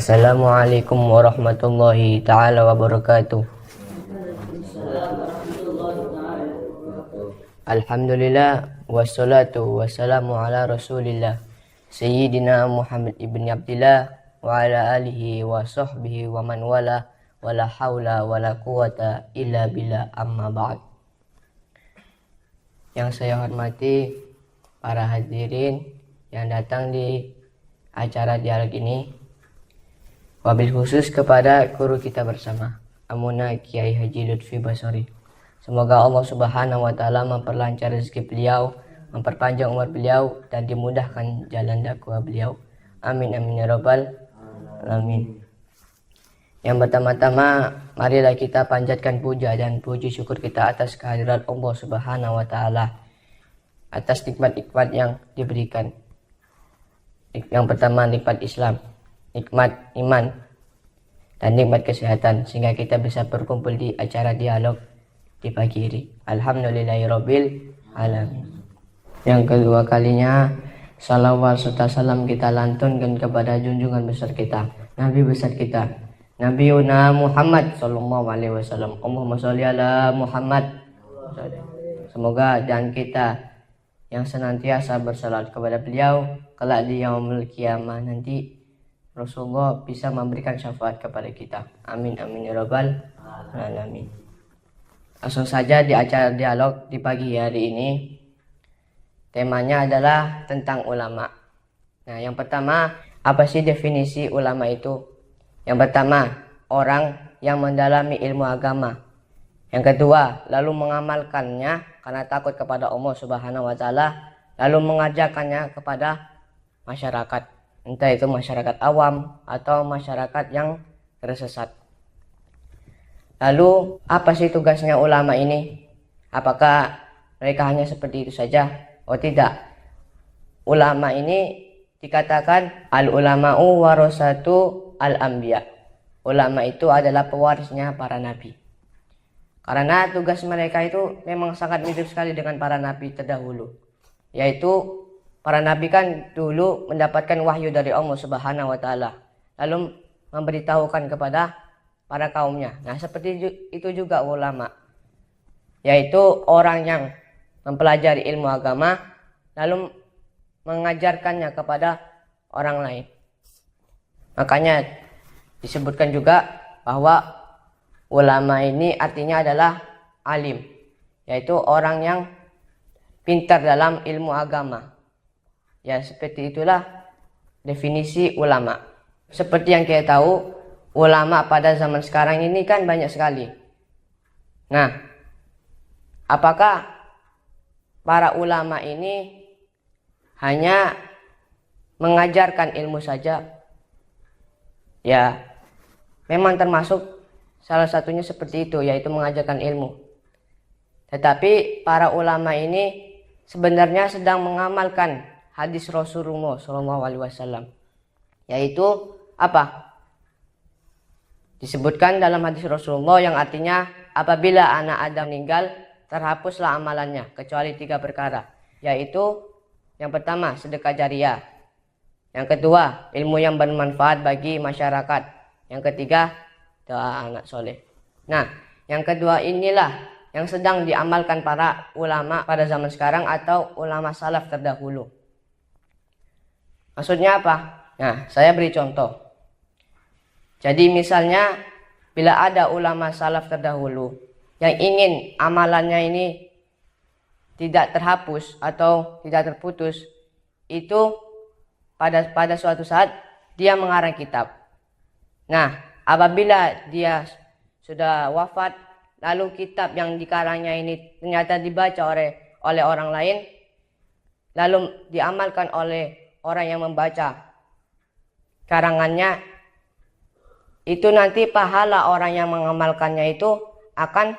Assalamualaikum warahmatullahi ta'ala wabarakatuh. Alhamdulillah wassalatu wassalamu ala rasulillah Sayyidina Muhammad ibn Abdillah wa ala alihi wa sahbihi wa man wala wala hawla wala quwata illa billah, amma ba'd. Yang saya hormati para hadirin yang datang di acara dialog ini, wabil khusus kepada guru kita bersama, Amuna Kiai Haji Lutfi Basori. Semoga Allah Subhanahu wa Ta'ala memperlancar rezeki beliau, memperpanjang umur beliau, dan dimudahkan jalan dakwah beliau. Amin amin ya rabbal alamin. Yang pertama-tama, marilah kita panjatkan puja dan puji syukur kita atas kehadirat Allah Subhanahu wa Ta'ala, atas nikmat-nikmat yang diberikan. Yang pertama, nikmat Islam, nikmat iman, dan nikmat kesehatan, sehingga kita bisa berkumpul di acara dialog di pagi ini. Alhamdulillahirabbil alamin. Yang kedua kalinya, salawat serta salam kita lantunkan kepada junjungan besar kita, Nabi besar kita, Nabi Muhammad sallallahu alaihi wasallam. Allahumma sholli ala Muhammad. Semoga dan kita yang senantiasa bersalat kepada beliau kelak di yaumul kiamah nanti, Rasulullah bisa memberikan syafaat kepada kita. Amin amin ya rabbal alamin. Langsung saja di acara dialog di pagi hari ini, temanya adalah tentang ulama. Nah, yang pertama, apa sih definisi ulama itu? Yang pertama, orang yang mendalami ilmu agama. Yang kedua, lalu mengamalkannya karena takut kepada Allah Subhanahu wa Ta'ala, lalu mengajarkannya kepada masyarakat, entah itu masyarakat awam atau masyarakat yang tersesat. Lalu apa sih tugasnya ulama ini? Apakah mereka hanya seperti itu saja? Oh tidak. Ulama ini dikatakan al-ulama'u warasatu al-anbiya. Ulama itu adalah pewarisnya para nabi. Karena tugas mereka itu memang sangat mirip sekali dengan para nabi terdahulu. Yaitu para nabi kan dulu mendapatkan wahyu dari Allah Subhanahu wa Ta'ala, lalu memberitahukan kepada para kaumnya. Nah, seperti itu juga ulama, yaitu orang yang mempelajari ilmu agama lalu mengajarkannya kepada orang lain. Makanya disebutkan juga bahwa ulama ini artinya adalah alim, yaitu orang yang pintar dalam ilmu agama. Ya, seperti itulah definisi ulama. Seperti yang kita tahu, ulama pada zaman sekarang ini kan banyak sekali. Nah, apakah para ulama ini hanya mengajarkan ilmu saja? Ya, memang termasuk salah satunya seperti itu, yaitu mengajarkan ilmu. Tetapi para ulama ini sebenarnya sedang mengamalkan hadis Rasulullah SAW, yaitu apa? Disebutkan dalam hadis Rasulullah yang artinya, apabila anak Adam meninggal, terhapuslah amalannya kecuali 3 perkara, yaitu yang pertama sedekah jariyah, yang kedua ilmu yang bermanfaat bagi masyarakat, yang ketiga doa anak soleh. Nah, yang kedua inilah yang sedang diamalkan para ulama pada zaman sekarang atau ulama salaf terdahulu. Maksudnya apa? Nah, saya beri contoh. Jadi misalnya bila ada ulama salaf terdahulu yang ingin amalannya ini tidak terhapus atau tidak terputus, itu pada suatu saat dia mengarang kitab. Nah, apabila dia sudah wafat, lalu kitab yang dikarangnya ini ternyata dibaca oleh orang lain, lalu diamalkan oleh orang yang membaca karangannya, itu nanti pahala orang yang mengamalkannya itu akan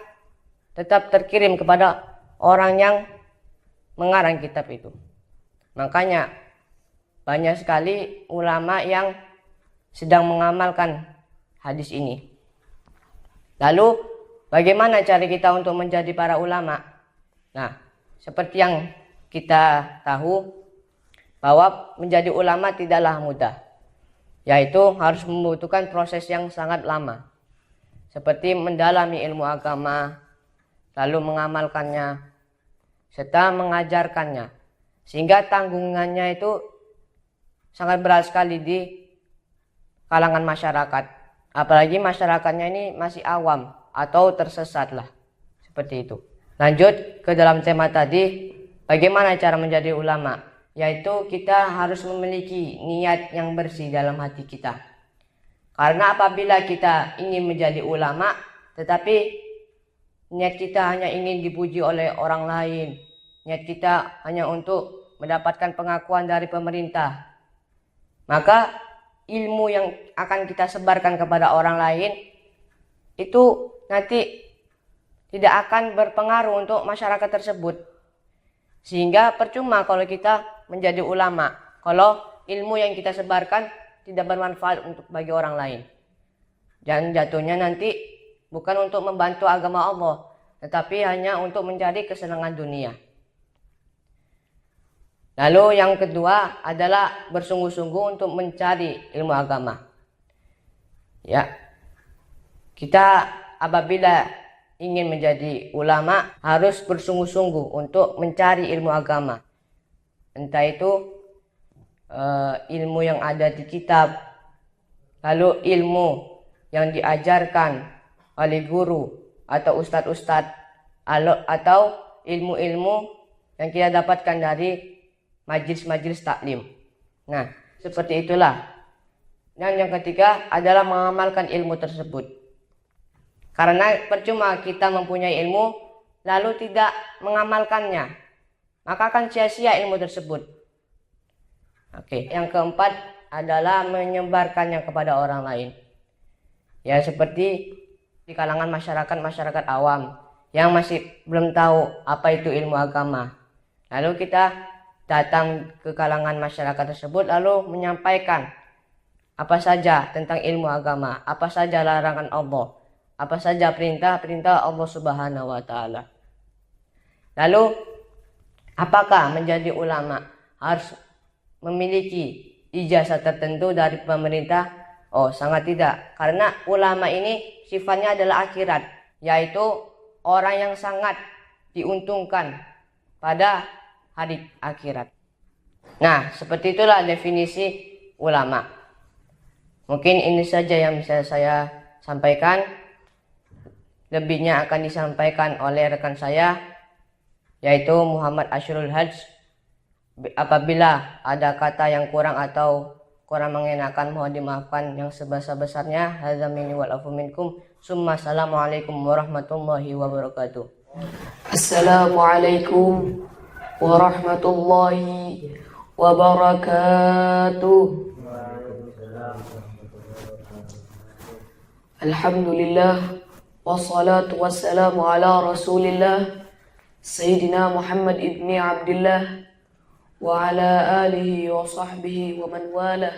tetap terkirim kepada orang yang mengarang kitab itu. Makanya banyak sekali ulama yang sedang mengamalkan hadis ini. Lalu bagaimana cara kita untuk menjadi para ulama? Nah, seperti yang kita tahu bahwa menjadi ulama tidaklah mudah. yaitu harus membutuhkan proses yang sangat lama, seperti mendalami ilmu agama, lalu mengamalkannya, serta mengajarkannya, sehingga tanggungannya itu sangat berat sekali di kalangan masyarakat. Apalagi masyarakatnya ini masih awam atau tersesat lah, seperti itu. Lanjut ke dalam tema tadi, bagaimana cara menjadi ulama? Yaitu kita harus memiliki niat yang bersih dalam hati kita. Karena apabila kita ingin menjadi ulama, tetapi niat kita hanya ingin dipuji oleh orang lain, niat kita hanya untuk mendapatkan pengakuan dari pemerintah, maka ilmu yang akan kita sebarkan kepada orang lain itu nanti tidak akan berpengaruh untuk masyarakat tersebut. Sehingga percuma kalau kita menjadi ulama, kalau ilmu yang kita sebarkan tidak bermanfaat untuk bagi orang lain. Dan jatuhnya nanti bukan untuk membantu agama Allah, tetapi hanya untuk mencari kesenangan dunia. Lalu yang kedua adalah bersungguh-sungguh untuk mencari ilmu agama. Ya, kita apabila ingin menjadi ulama harus bersungguh-sungguh untuk mencari ilmu agama. Entah itu ilmu yang ada di kitab, lalu ilmu yang diajarkan oleh guru atau ustadz-ustadz, atau ilmu-ilmu yang kita dapatkan dari majelis-majelis taklim. Nah, seperti itulah. Dan yang ketiga adalah mengamalkan ilmu tersebut. Karena percuma kita mempunyai ilmu lalu tidak mengamalkannya, maka akan sia-sia ilmu tersebut. Oke, yang keempat adalah menyebarkannya kepada orang lain. Ya, seperti di kalangan masyarakat awam yang masih belum tahu apa itu ilmu agama. Lalu kita datang ke kalangan masyarakat tersebut lalu menyampaikan apa saja tentang ilmu agama, apa saja larangan Allah, apa saja perintah-perintah Allah Subhanahu wa taala. Lalu apakah menjadi ulama harus memiliki ijazah tertentu dari pemerintah? Oh, sangat tidak. Karena ulama ini sifatnya adalah akhirat, yaitu orang yang sangat diuntungkan pada hari akhirat. Nah, seperti itulah definisi ulama. Mungkin ini saja yang bisa saya sampaikan. Lebihnya akan disampaikan oleh rekan saya, yaitu Muhammad Asyrul Hajj. Apabila ada kata yang kurang atau kurang mengenakan, mohon dimaafkan yang sebesar-besarnya. Hadza minni wal afu minkum. Summa assalamualaikum warahmatullahi wabarakatuh. Assalamualaikum warahmatullahi wabarakatuh. Alhamdulillah wassalatu wassalamu ala rasulillah Sayyidina Muhammad ibni Abdullah wa ala alihi wa sahbihi wa man walah,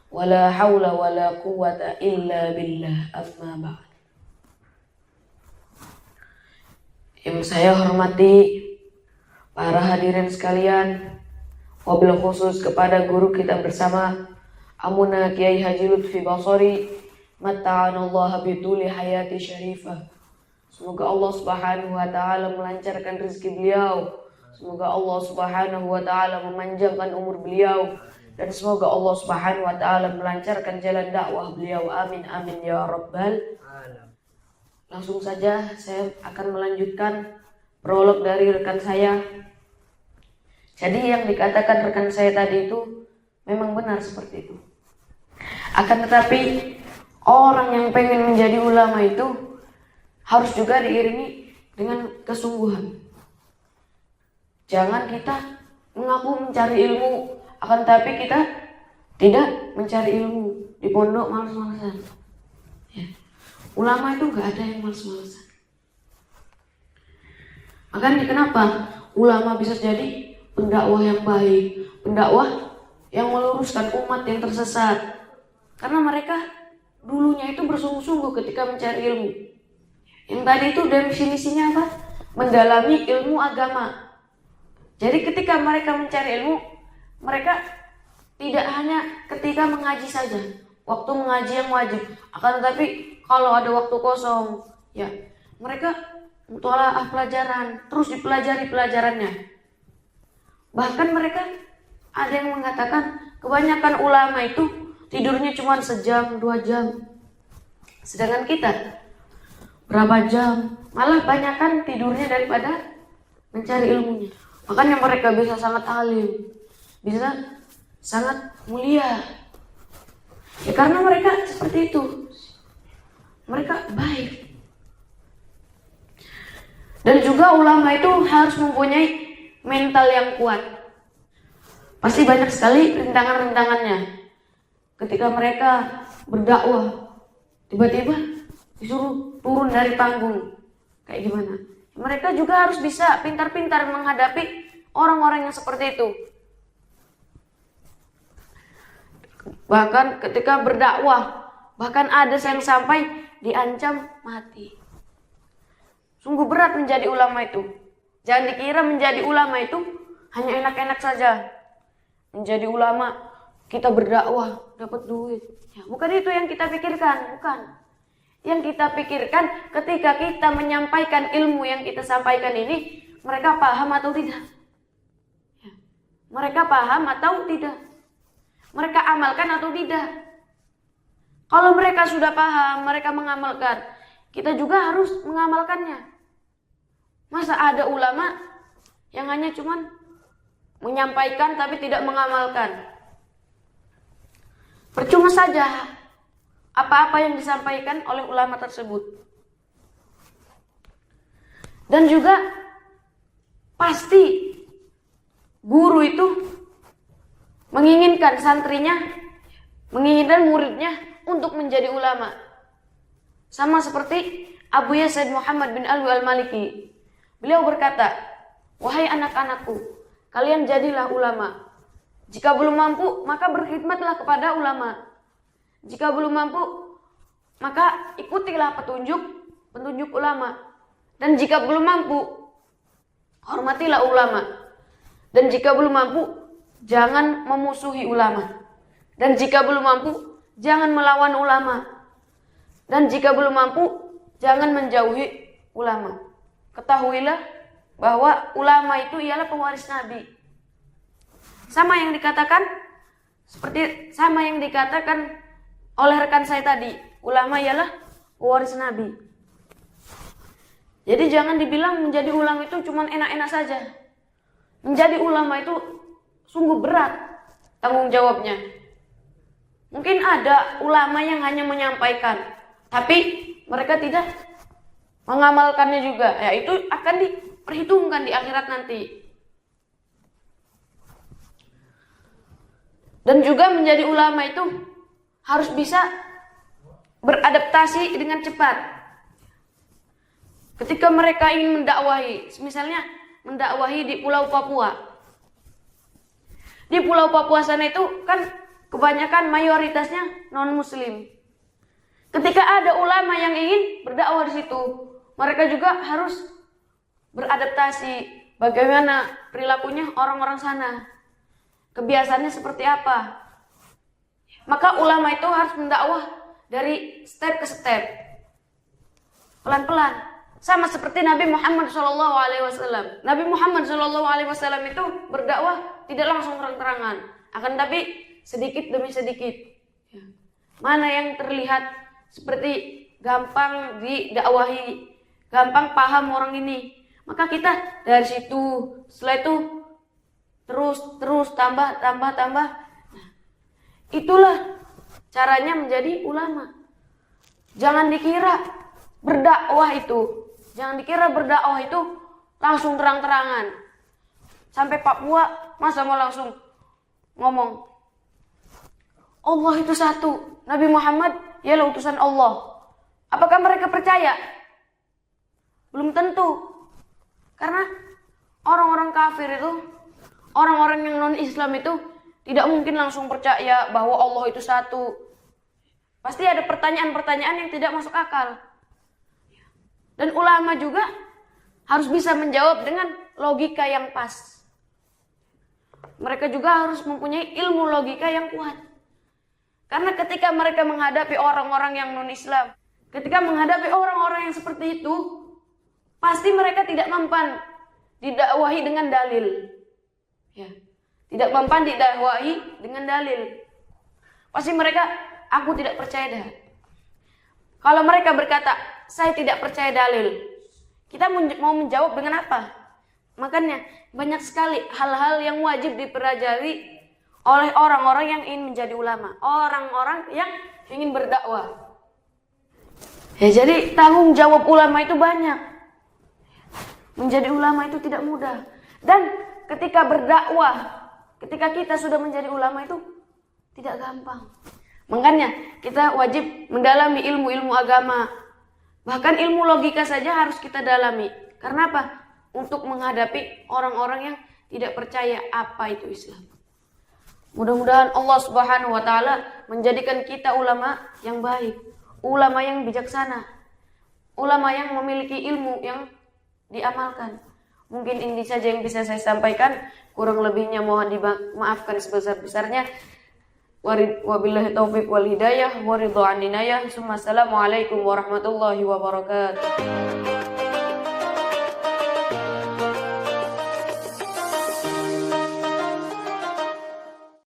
wa la hawla wa la quwwata illa billah, amma ba'd. Yang saya hormati para hadirin sekalian, wabil khusus kepada guru kita bersama Amuna Kiai Haji Lutfi Basori, mata'anallah bituli hayati syarifah. Semoga Allah Subhanahu wa taala melancarkan rezeki beliau. Semoga Allah Subhanahu wa taala memanjangkan umur beliau, dan semoga Allah Subhanahu wa taala melancarkan jalan dakwah beliau. Amin amin ya rabbal alamin. Langsung saja saya akan melanjutkan prolog dari rekan saya. Jadi yang dikatakan rekan saya tadi itu memang benar seperti itu. Akan tetapi orang yang pengen menjadi ulama itu harus juga diiringi dengan kesungguhan. Jangan kita mengaku mencari ilmu, akan tapi kita tidak mencari ilmu, di pondok malas-malasan. Ya. Ulama itu gak ada yang malas-malasan. Makanya kenapa ulama bisa jadi pendakwah yang baik, pendakwah yang meluruskan umat yang tersesat. Karena mereka dulunya itu bersungguh-sungguh ketika mencari ilmu. Yang tadi itu definisinya apa? Mendalami ilmu agama. Jadi ketika mereka mencari ilmu, mereka tidak hanya ketika mengaji saja, waktu mengaji yang wajib, akan tetapi kalau ada waktu kosong, ya mereka mutolaah pelajaran, terus dipelajari pelajarannya. Bahkan mereka ada yang mengatakan kebanyakan ulama itu tidurnya cuma sejam, 2 jam. Sedangkan kita berapa jam, malah banyakkan tidurnya daripada mencari ilmunya. Makanya mereka bisa sangat alim, bisa sangat mulia. Ya karena mereka seperti itu. Mereka baik. Dan juga ulama itu harus mempunyai mental yang kuat. Pasti banyak sekali rintangan-rintangannya. Ketika mereka berdakwah, tiba-tiba disuruh turun dari panggung. Kayak gimana? Mereka juga harus bisa pintar-pintar menghadapi orang-orang yang seperti itu. Bahkan ketika berdakwah, bahkan ada yang sampai diancam mati. Sungguh berat menjadi ulama itu. Jangan dikira menjadi ulama itu hanya enak-enak saja. Menjadi ulama, kita berdakwah, dapat duit. Ya, bukan itu yang kita pikirkan, bukan. Yang kita pikirkan ketika kita menyampaikan ilmu yang kita sampaikan ini, mereka paham atau tidak? Ya. Mereka paham atau tidak? Mereka amalkan atau tidak? Kalau mereka sudah paham, mereka mengamalkan, kita juga harus mengamalkannya. Masa ada ulama yang hanya cuman menyampaikan tapi tidak mengamalkan? Percuma saja apa-apa yang disampaikan oleh ulama tersebut. Dan juga pasti guru itu menginginkan santrinya, menginginkan muridnya untuk menjadi ulama. Sama seperti Abu Yazid Muhammad bin Alwi al-Maliki. Beliau berkata, "Wahai anak-anakku, kalian jadilah ulama. Jika belum mampu, maka berkhidmatlah kepada ulama. Jika belum mampu, maka ikutilah petunjuk ulama. Dan jika belum mampu, hormatilah ulama. Dan jika belum mampu, jangan memusuhi ulama. Dan jika belum mampu, jangan melawan ulama. Dan jika belum mampu, jangan menjauhi ulama. Ketahuilah bahwa ulama itu ialah pewaris Nabi." Sama yang dikatakan oleh rekan saya tadi, ulama ialah pewaris Nabi. Jadi jangan dibilang menjadi ulama itu cuma enak-enak saja. Menjadi ulama itu sungguh berat tanggung jawabnya. Mungkin ada ulama yang hanya menyampaikan, tapi mereka tidak mengamalkannya juga. Ya itu akan diperhitungkan di akhirat nanti. Dan juga menjadi ulama itu harus bisa beradaptasi dengan cepat. Ketika mereka ingin mendakwahi, misalnya mendakwahi di Pulau Papua. Di Pulau Papua sana itu kan kebanyakan mayoritasnya non-muslim. Ketika ada ulama yang ingin berdakwah di situ, mereka juga harus beradaptasi bagaimana perilakunya orang-orang sana. Kebiasaannya seperti apa? Maka ulama itu harus mendakwah dari step ke step, pelan-pelan. Sama seperti Nabi Muhammad SAW. Nabi Muhammad SAW itu berdakwah tidak langsung terang-terangan, akan tapi sedikit demi sedikit. Mana yang terlihat seperti gampang didakwahi, gampang paham orang ini, maka kita dari situ, setelah itu terus tambah. Nah, itulah caranya menjadi ulama. Jangan dikira berdakwah itu langsung terang-terangan. Sampai Papua masa mau langsung ngomong Allah itu satu, Nabi Muhammad ialah utusan Allah. Apakah mereka percaya? Belum tentu. Karena orang-orang kafir itu, orang-orang yang non-Islam itu tidak mungkin langsung percaya bahwa Allah itu satu. Pasti ada pertanyaan-pertanyaan yang tidak masuk akal. Dan ulama juga harus bisa menjawab dengan logika yang pas. mereka juga harus mempunyai ilmu logika yang kuat. Karena ketika mereka menghadapi orang-orang yang non-Islam, ketika menghadapi orang-orang yang seperti itu, pasti mereka tidak mempan didakwahi dengan dalil. Ya, tidak mempan didakwahi dengan dalil. Pasti mereka, aku tidak percaya dah. Kalau mereka berkata, saya tidak percaya dalil, kita mau menjawab dengan apa? Makanya banyak sekali hal-hal yang wajib dipelajari oleh orang-orang yang ingin menjadi ulama, orang-orang yang ingin berdakwah. Ya, jadi tanggung jawab ulama itu banyak. Menjadi ulama itu tidak mudah. Dan ketika berdakwah, ketika kita sudah menjadi ulama itu tidak gampang. Makanya kita wajib mendalami ilmu-ilmu agama. Bahkan ilmu logika saja harus kita dalami. Karena apa? Untuk menghadapi orang-orang yang tidak percaya apa itu Islam. Mudah-mudahan Allah Subhanahu wa taala menjadikan kita ulama yang baik, ulama yang bijaksana, ulama yang memiliki ilmu yang diamalkan. Mungkin ini saja yang bisa saya sampaikan, kurang lebihnya mohon dimaafkan sebesar-besarnya. Wabillahi taufiq wal hidayah wa ridha an dinayah. Assalamualaikum warahmatullahi wabarakatuh.